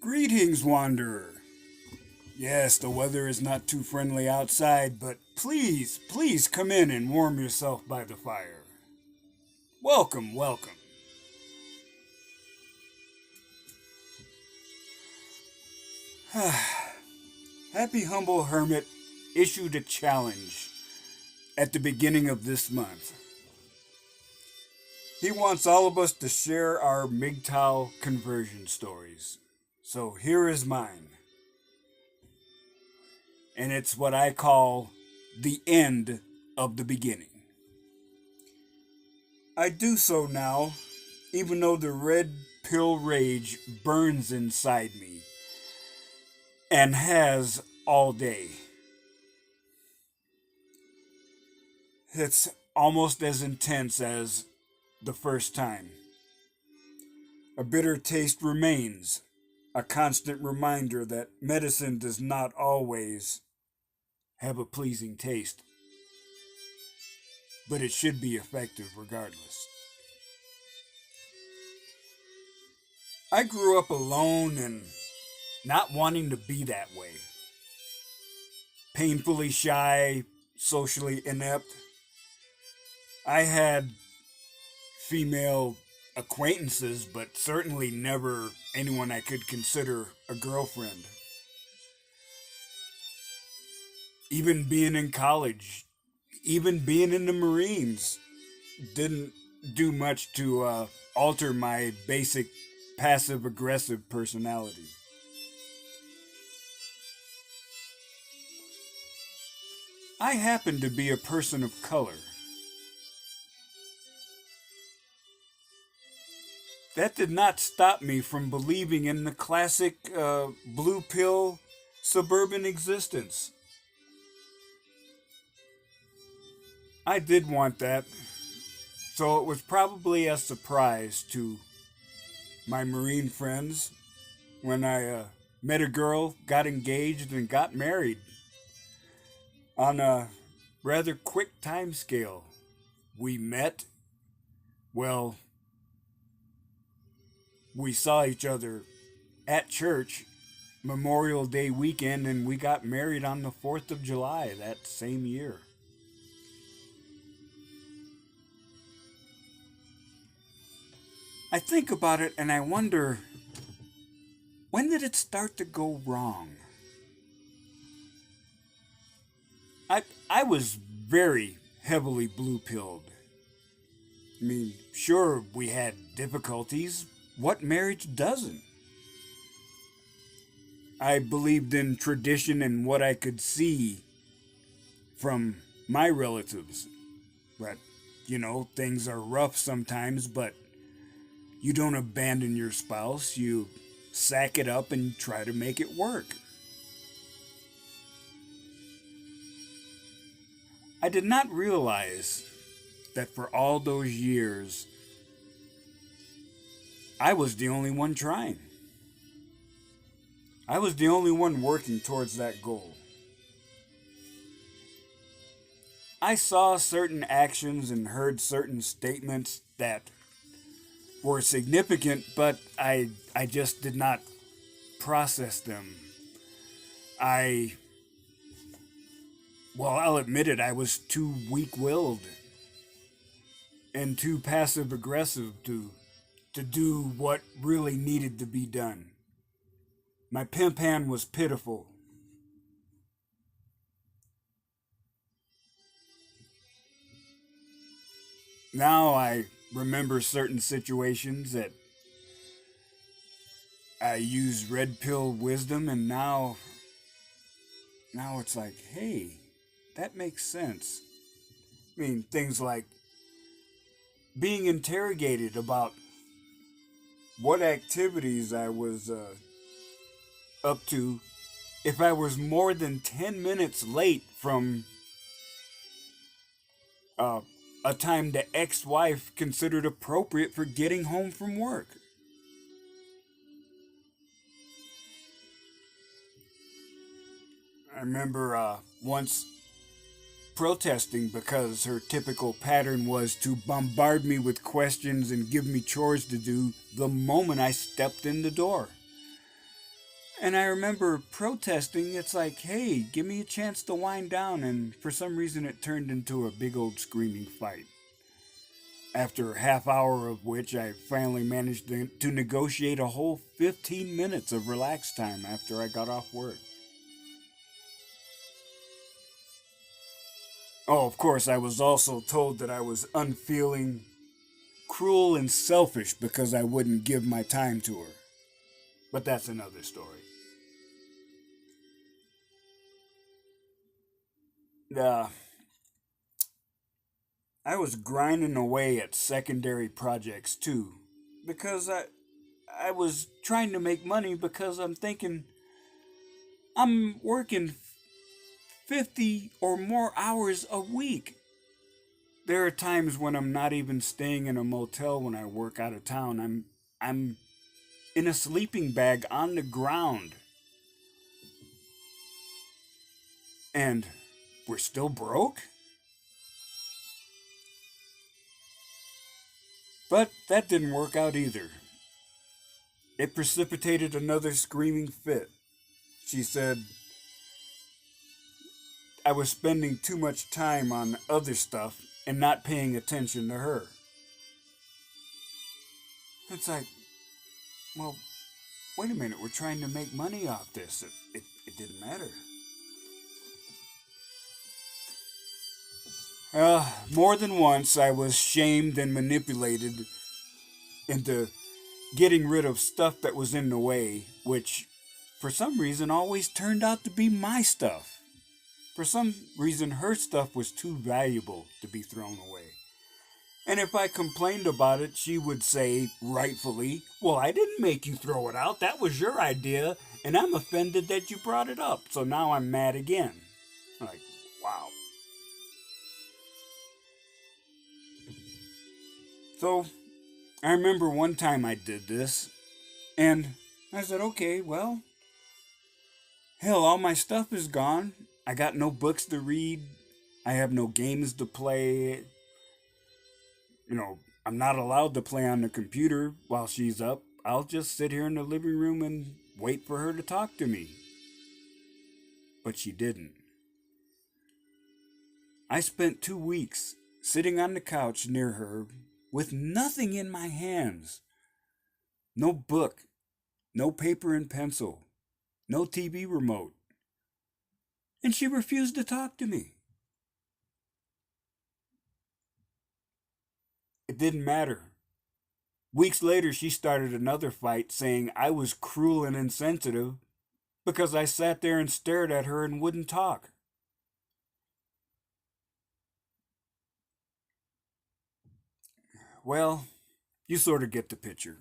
Greetings, Wanderer. Yes, the weather is not too friendly outside, but please come in and warm yourself by the fire. Welcome, welcome. Happy Humble Hermit issued a challenge at the beginning of this month. He wants all of us to share our MGTOW conversion stories. So here is mine. And it's what I call the end of the beginning. I do so now, even though the red pill rage burns inside me, and has all day. It's almost as intense as the first time. A bitter taste remains, a constant reminder that medicine does not always have a pleasing taste, but it should be effective regardless. I grew up alone and not wanting to be that way. Painfully shy, socially inept. I had female acquaintances, but certainly never anyone I could consider a girlfriend. Even being in college, even being in the Marines, didn't do much to alter my basic passive-aggressive personality. I happen to be a person of color. That did not stop me from believing in the classic blue pill suburban existence. I did want that, so it was probably a surprise to my Marine friends when I met a girl, got engaged, and got married on a rather quick time scale. We met, well, we saw each other at church Memorial Day weekend, and we got married on the 4th of July that same year. I think about it and I wonder, when did it start to go wrong? I was very heavily blue-pilled. I mean, sure, we had difficulties. What marriage doesn't? I believed in tradition and what I could see from my relatives. But, things are rough sometimes, but you don't abandon your spouse. You sack it up and try to make it work. I did not realize that for all those years, I was the only one trying. I was the only one working towards that goal. I saw certain actions and heard certain statements that were significant, but I just did not process them. I'll admit it, I was too weak-willed and too passive-aggressive to do what really needed to be done. My pimp hand was pitiful. Now I remember certain situations that I used red pill wisdom, and now it's like, hey, that makes sense. I mean, things like being interrogated about what activities I was up to if I was more than 10 minutes late from a time the ex-wife considered appropriate for getting home from work. I remember once protesting because her typical pattern was to bombard me with questions and give me chores to do the moment I stepped in the door. And I remember protesting. It's like, hey, give me a chance to wind down. And for some reason, it turned into a big old screaming fight. After a half hour of which I finally managed to negotiate a whole 15 minutes of relaxed time after I got off work. Oh, of course, I was also told that I was unfeeling, cruel, and selfish because I wouldn't give my time to her. But that's another story. Uh, I was grinding away at secondary projects too, because I was trying to make money because I'm thinking I'm working 50 or more hours a week. There are times when I'm not even staying in a motel when I work out of town. I'm in a sleeping bag on the ground. And we're still broke? But that didn't work out either. It precipitated another screaming fit. She said I was spending too much time on other stuff and not paying attention to her. It's like, well, wait a minute, we're trying to make money off this. It didn't matter. More than once, I was shamed and manipulated into getting rid of stuff that was in the way, which for some reason always turned out to be my stuff. For some reason, her stuff was too valuable to be thrown away. And if I complained about it, she would say, rightfully, well, I didn't make you throw it out. That was your idea, and I'm offended that you brought it up. So now I'm mad again. Like, wow. So I remember one time I did this, and I said, okay, well, hell, all my stuff is gone. I got no books to read. I have no games to play. I'm not allowed to play on the computer while she's up. I'll just sit here in the living room and wait for her to talk to me. But she didn't. I spent 2 weeks sitting on the couch near her with nothing in my hands. No book, no paper and pencil, no TV remote. And she refused to talk to me. It didn't matter. Weeks later, she started another fight saying I was cruel and insensitive because I sat there and stared at her and wouldn't talk. Well, you sort of get the picture.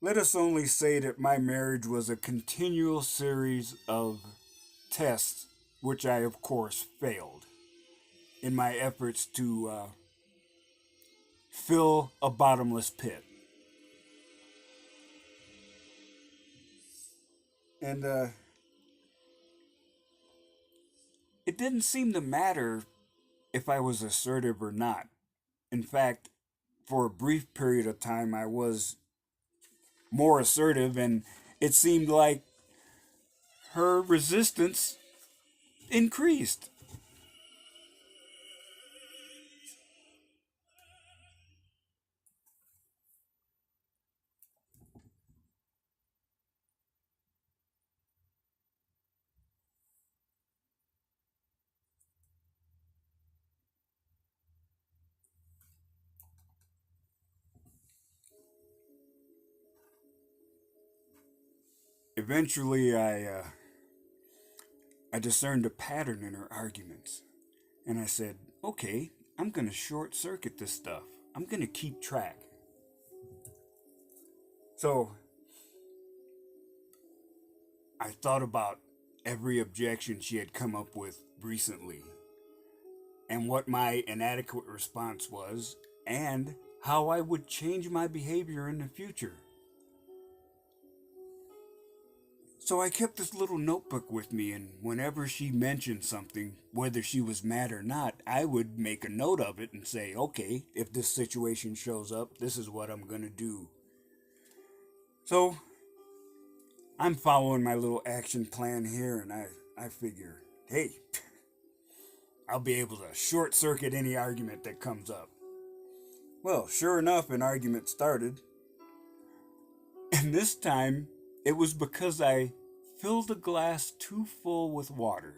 Let us only say that my marriage was a continual series of tests, which I, of course, failed in my efforts to fill a bottomless pit. And it didn't seem to matter if I was assertive or not. In fact, for a brief period of time, I was more assertive, and it seemed like her resistance increased. Eventually, I discerned a pattern in her arguments, and I said, okay, I'm going to short circuit this stuff. I'm going to keep track. So I thought about every objection she had come up with recently and what my inadequate response was, and how I would change my behavior in the future. So I kept this little notebook with me, and whenever she mentioned something, whether she was mad or not, I would make a note of it and say, okay, if this situation shows up, this is what I'm going to do. So I'm following my little action plan here, and I figure, hey, I'll be able to short circuit any argument that comes up. Well, sure enough, an argument started. And this time, it was because I filled a glass too full with water.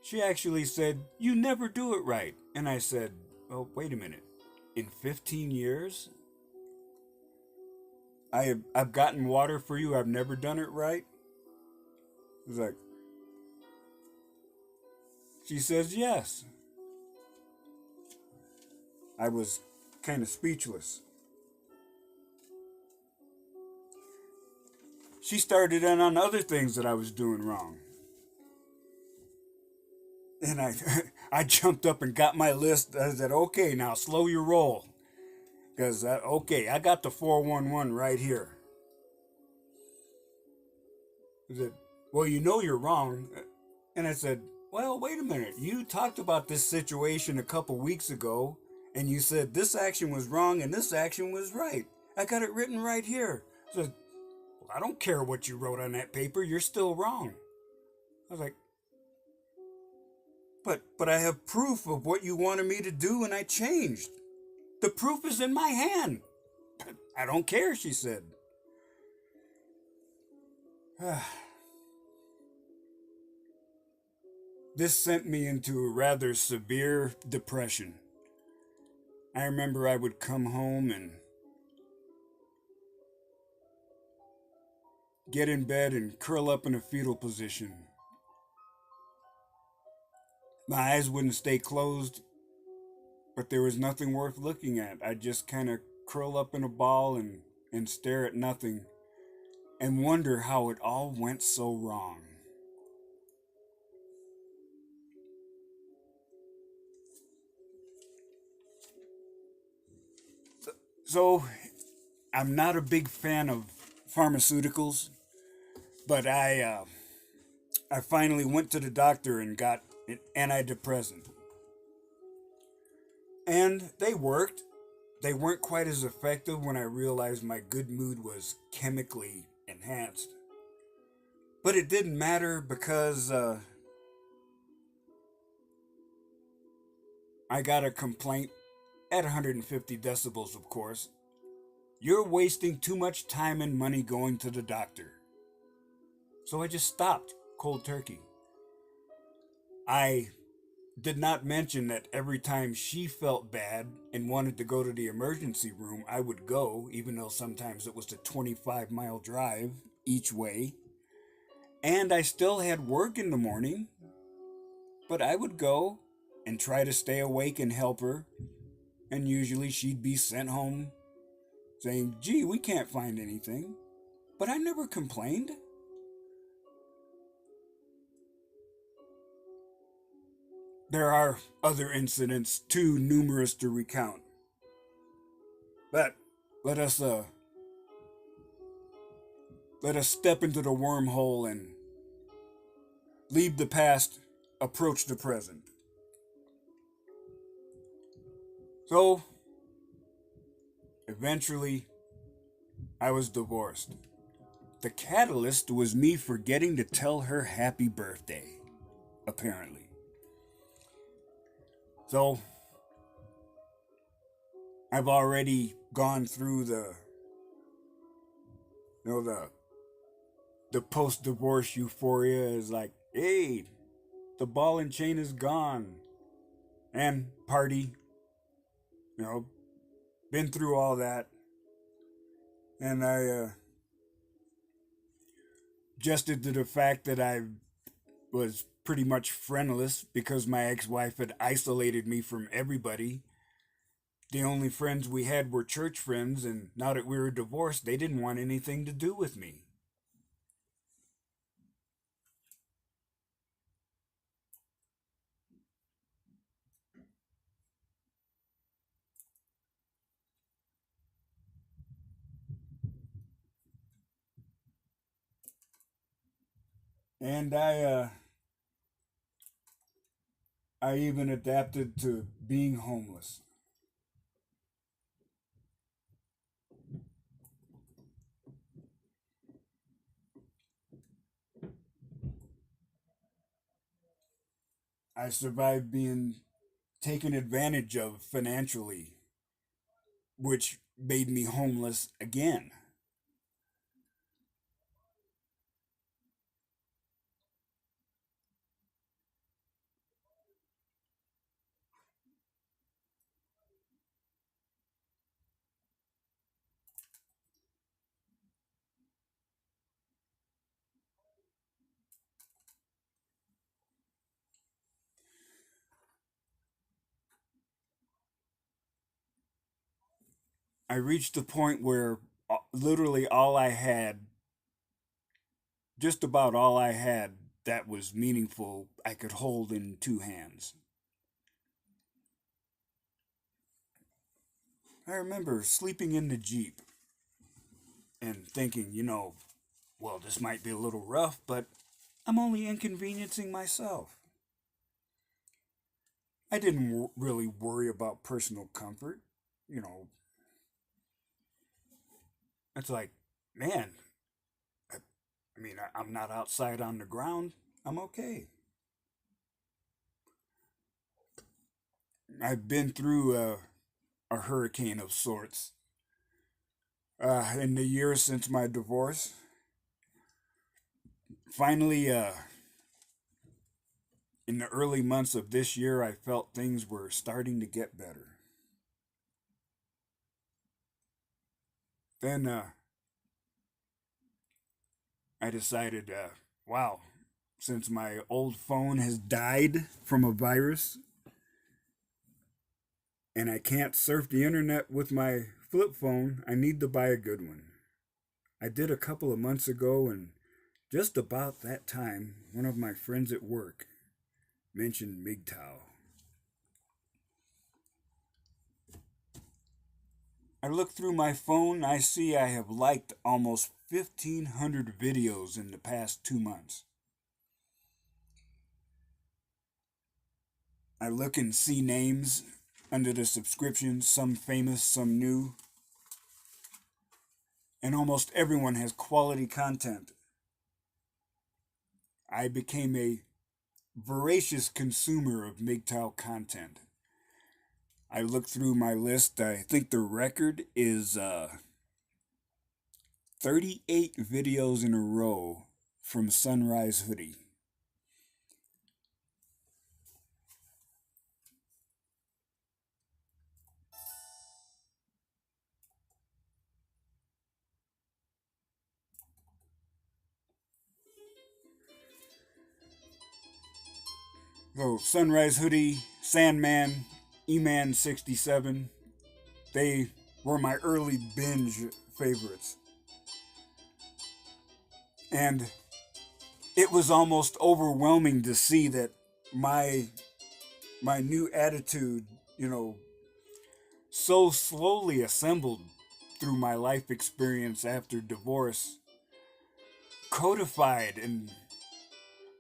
She actually said, "You never do it right." And I said, "Well, wait a minute. In 15 years, I've gotten water for you. I've never done it right." It's like, she says, "Yes." I was kind of speechless. She started in on other things that I was doing wrong. And I jumped up and got my list. I said, okay, now slow your roll. Because, okay, I got the 411 right here. He said, well, you know you're wrong. And I said, well, wait a minute. You talked about this situation a couple weeks ago, and you said this action was wrong and this action was right. I got it written right here. I said, well, I don't care what you wrote on that paper. You're still wrong. I was like, but I have proof of what you wanted me to do, and I changed. The proof is in my hand. I don't care, she said. This sent me into a rather severe depression. I remember I would come home and get in bed and curl up in a fetal position. My eyes wouldn't stay closed, but there was nothing worth looking at. I'd just kind of curl up in a ball and stare at nothing and wonder how it all went so wrong. So, I'm not a big fan of pharmaceuticals, but I finally went to the doctor and got an antidepressant. And they worked. They weren't quite as effective when I realized my good mood was chemically enhanced. But it didn't matter because I got a complaint at 150 decibels, of course. You're wasting too much time and money going to the doctor. So I just stopped cold turkey. I did not mention that every time she felt bad and wanted to go to the emergency room, I would go, even though sometimes it was a 25-mile drive each way. And I still had work in the morning, but I would go and try to stay awake and help her. And usually she'd be sent home saying, gee, we can't find anything. But I never complained. There are other incidents too numerous to recount. But let us step into the wormhole and leave the past, approach the present. So, eventually, I was divorced. The catalyst was me forgetting to tell her happy birthday, apparently. So, I've already gone through the post-divorce euphoria is like, hey, the ball and chain is gone. And party, been through all that. And I adjusted to the fact that I was pretty much friendless because my ex-wife had isolated me from everybody. The only friends we had were church friends, and now that we were divorced, they didn't want anything to do with me. And I even adapted to being homeless. I survived being taken advantage of financially, which made me homeless again. I reached the point where literally all I had, just about all I had that was meaningful, I could hold in two hands. I remember sleeping in the Jeep and thinking, well, this might be a little rough, but I'm only inconveniencing myself. I didn't really worry about personal comfort. You know, it's like, man, I mean, I'm not outside on the ground. I'm okay. I've been through a hurricane of sorts. In the years since my divorce, finally, in the early months of this year, I felt things were starting to get better. Then I decided, wow, since my old phone has died from a virus and I can't surf the internet with my flip phone, I need to buy a good one. I did a couple of months ago, and just about that time, one of my friends at work mentioned MGTOW. I look through my phone, I see I have liked almost 1,500 videos in the past 2 months. I look and see names under the subscriptions, some famous, some new, and almost everyone has quality content. I became a voracious consumer of MGTOW content. I looked through my list. I think the record is 38 videos in a row from Sunrise Hoodie. So Sunrise Hoodie, Sandman, E-Man 67, they were my early binge favorites. And it was almost overwhelming to see that my my new attitude, so slowly assembled through my life experience after divorce, codified and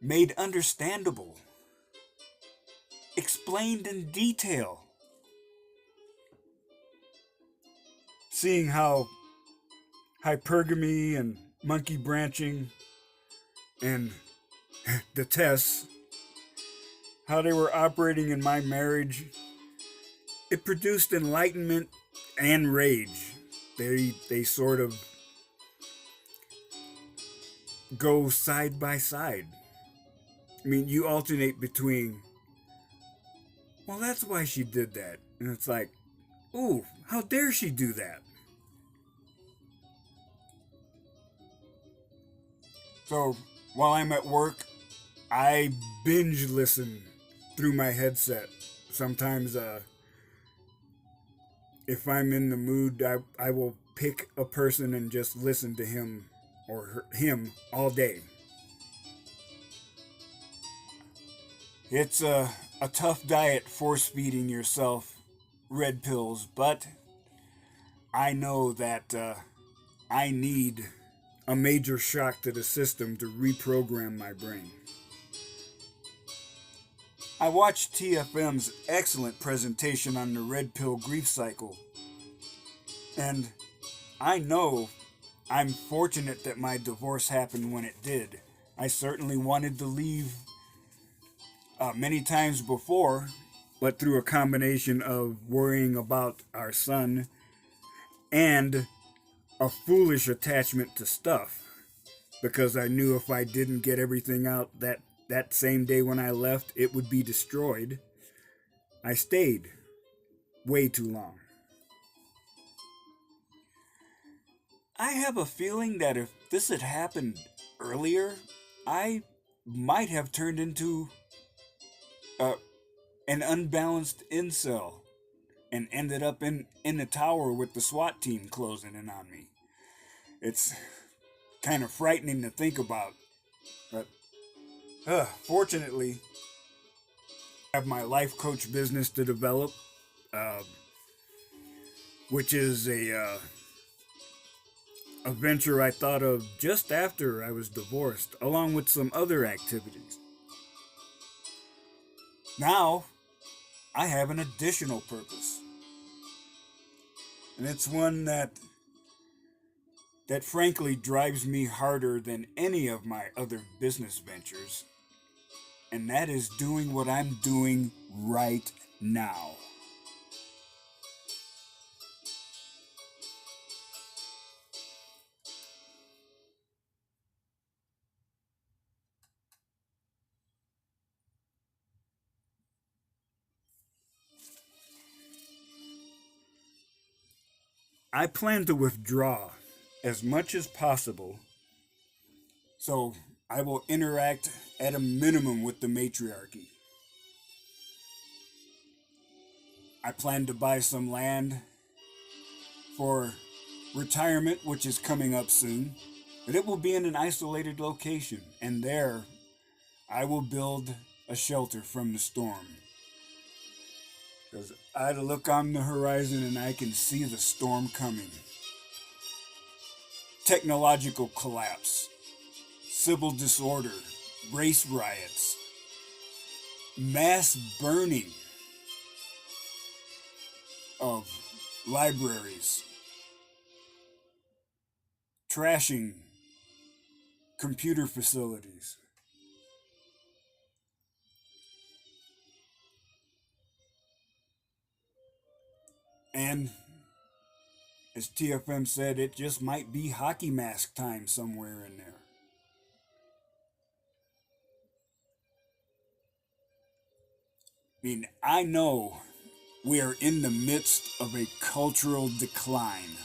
made understandable, explained in detail. Seeing how hypergamy and monkey branching and the tests, how they were operating in my marriage, it produced enlightenment and rage. They sort of go side by side. I mean, you alternate between, well, that's why she did that. And it's like, ooh, how dare she do that? So while I'm at work, I binge listen through my headset. Sometimes, if I'm in the mood, I will pick a person and just listen to him or him all day. It's a tough diet force feeding yourself red pills, but I know that I need a major shock to the system to reprogram my brain. I watched TFM's excellent presentation on the red pill grief cycle, and I know I'm fortunate that my divorce happened when it did. I certainly wanted to leave many times before, but through a combination of worrying about our son and a foolish attachment to stuff, because I knew if I didn't get everything out that same day when I left, it would be destroyed. I stayed way too long. I have a feeling that if this had happened earlier, I might have turned into uh, an unbalanced incel and ended up in the tower with the SWAT team closing in on me. It's kind of frightening to think about, but fortunately, I have my life coach business to develop, uh, which is a venture I thought of just after I was divorced, along with some other activities. Now, I have an additional purpose. And it's one that frankly drives me harder than any of my other business ventures. And that is doing what I'm doing right now. I plan to withdraw as much as possible, so I will interact at a minimum with the matriarchy. I plan to buy some land for retirement, which is coming up soon, but it will be in an isolated location, and there I will build a shelter from the storm. Because I look on the horizon and I can see the storm coming. Technological collapse, civil disorder, race riots, mass burning of libraries, trashing computer facilities. And as TFM said, it just might be hockey mask time somewhere in there. I mean, I know we are in the midst of a cultural decline.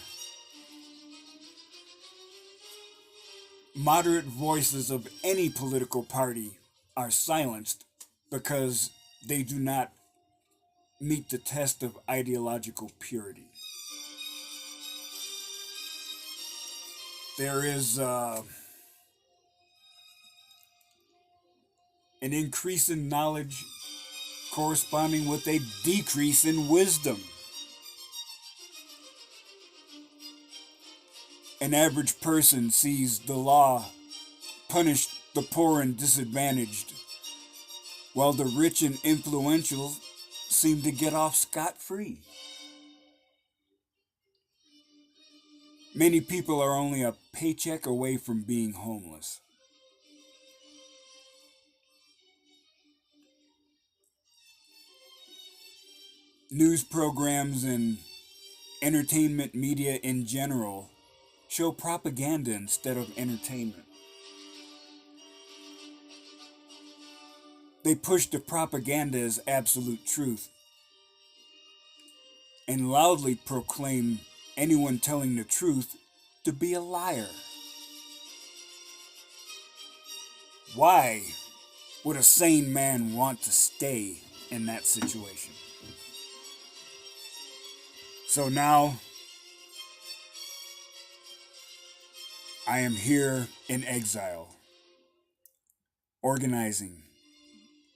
Moderate voices of any political party are silenced because they do not meet the test of ideological purity. There is an increase in knowledge corresponding with a decrease in wisdom. An average person sees the law punish the poor and disadvantaged, while the rich and influential seem to get off scot-free. Many people are only a paycheck away from being homeless. News programs and entertainment media in general show propaganda instead of entertainment. They push the propaganda as absolute truth and loudly proclaim anyone telling the truth to be a liar. Why would a sane man want to stay in that situation? So now, I am here in exile, organizing,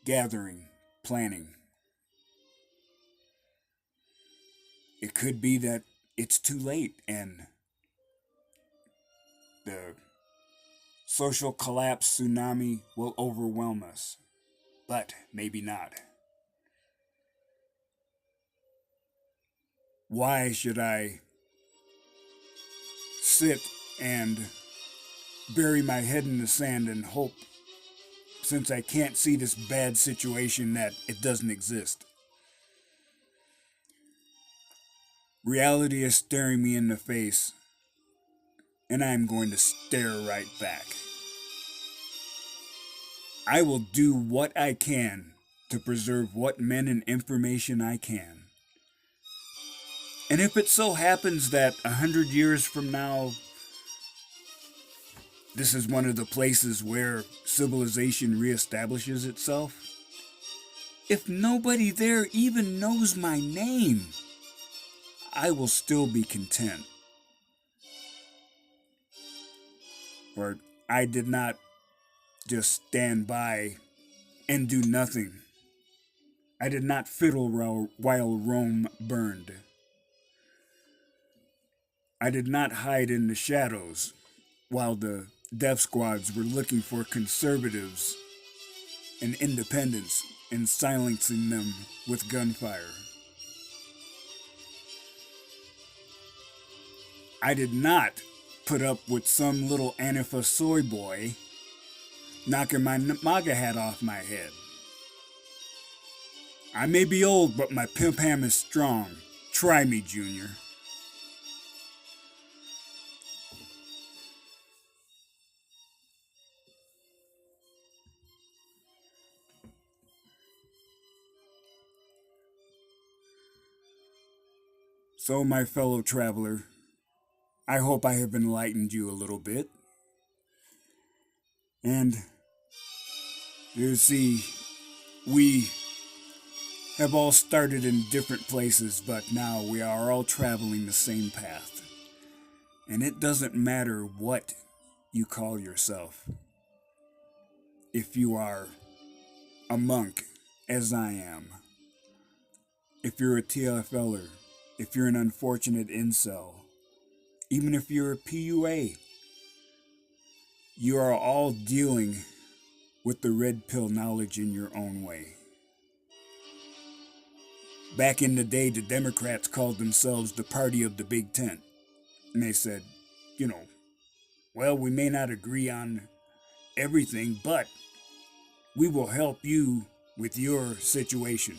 gathering, planning. It could be that it's too late and the social collapse tsunami will overwhelm us, but maybe not. Why should I sit and bury my head in the sand and hope, since I can't see this bad situation, that it doesn't exist? Reality is staring me in the face, and I am going to stare right back. I will do what I can to preserve what men and information I can. And if it so happens that 100 years from now, this is one of the places where civilization reestablishes itself, if nobody there even knows my name, I will still be content. For I did not just stand by and do nothing. I did not fiddle while Rome burned. I did not hide in the shadows while the death squads were looking for conservatives and independents and silencing them with gunfire. I did not put up with some little Antifa soy boy knocking my MAGA hat off my head. I may be old, but my pimp ham is strong. Try me, Junior. So, my fellow traveler, I hope I have enlightened you a little bit. And you see, we have all started in different places, but now we are all traveling the same path. And it doesn't matter what you call yourself. If you are a monk, as I am, if you're a TFLer, if you're an unfortunate incel, even if you're a PUA, you are all dealing with the red pill knowledge in your own way. Back in the day, the Democrats called themselves the party of the big tent. And they said, well, we may not agree on everything, but we will help you with your situation.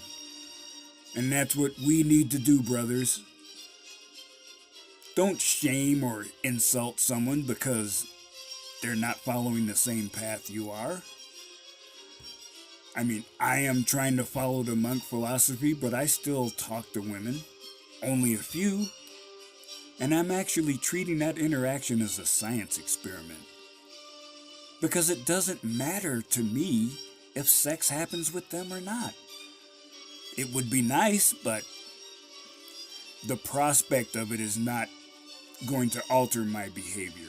And that's what we need to do, brothers. Don't shame or insult someone because they're not following the same path you are. I mean, I am trying to follow the monk philosophy, but I still talk to women. Only a few. And I'm actually treating that interaction as a science experiment. Because it doesn't matter to me if sex happens with them or not. It would be nice, but the prospect of it is not going to alter my behavior.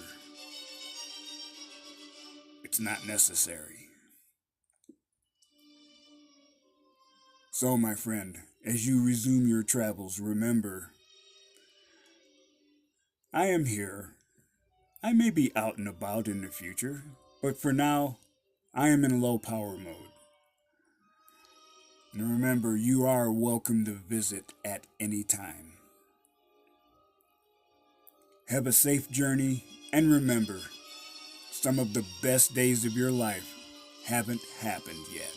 It's not necessary. So, my friend, as you resume your travels, remember, I am here. I may be out and about in the future, but for now, I am in low power mode. And remember, you are welcome to visit at any time. Have a safe journey, and remember, some of the best days of your life haven't happened yet.